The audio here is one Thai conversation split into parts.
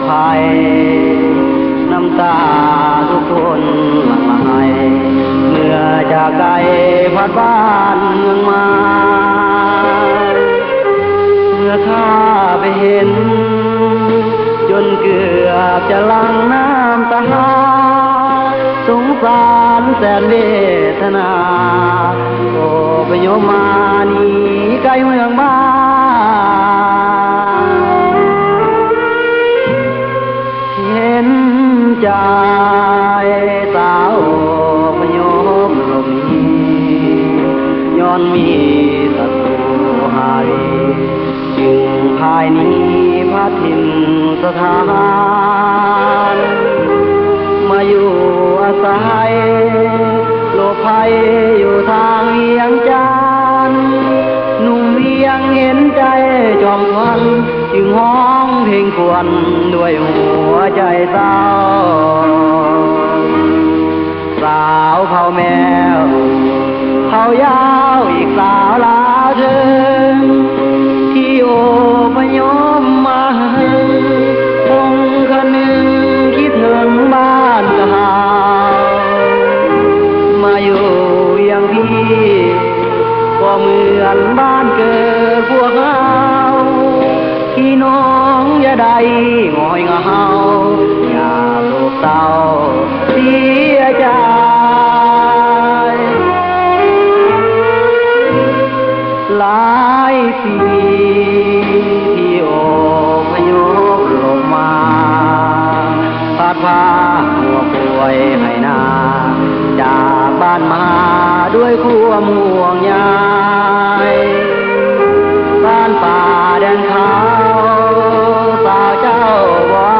ภัยน้ำตาทุกคนหลั่งไหลเมื่อจากไกลพัดบ้านเมืองมาเมื่อข้าไปเห็นจนเกือบจะหลั่งน้ำตาสงสารแสนเวทนาโอ้ไปโยมมานี่ไกลเมืองบ้านเห็นใจสาวพยมลมนี้ย้อนมีศัตรูหายจึงภายนี้พัดถิ่นสถานมาอยู่อาศัยโลกภัยอยู่ทางเวียงจันทน์หนุ่มเวียงเห็นใจจอมควันจึงห้องเพลงครวญด้วยหัวใจเศร้าสาวเผาแมวเผายาวอีกสาวลาวเธอที่โอพยมมาคงคนหนึ่งคิดถึงบ้านเก่ามาอยู่อย่างพี่ก็เหมือนบ้านเกิดพวกเราพี่น้องอย่าได้งอยเหงาอย่าโศกเศร้าเสียใจหลายปีที่โอพยพลงมาพาดพาหัวป่วยให้นาจากบ้านมาด้วยความห่วงใยบ้านป่าแดนเขาสาวเจ้าว่า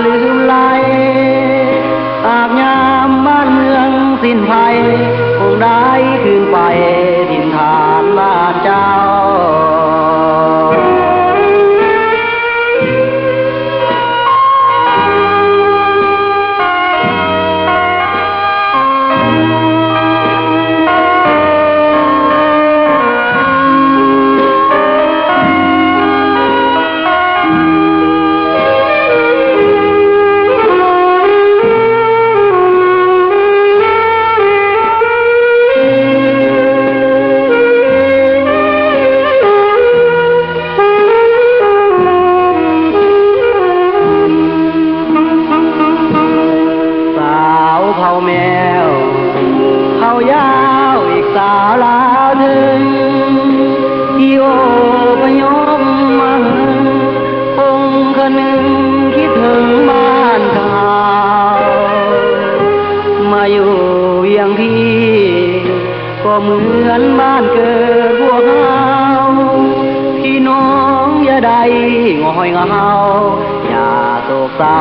ลืมไหลหากยามบ้านเมืองสิ้นภัยคงได้คืนไปถิ่นฐานบ้านเจ้าแมวเขายาวอีกสาวลาวถึงที่โอพยมมาคงคนหนึ่งคิดถึงบ้านเก่ามาอยู่อย่างพี่ก็เหมือนบ้านเกิดพวกเราพี่น้องอย่าได้งอยเหงาอย่าโศกเศร้า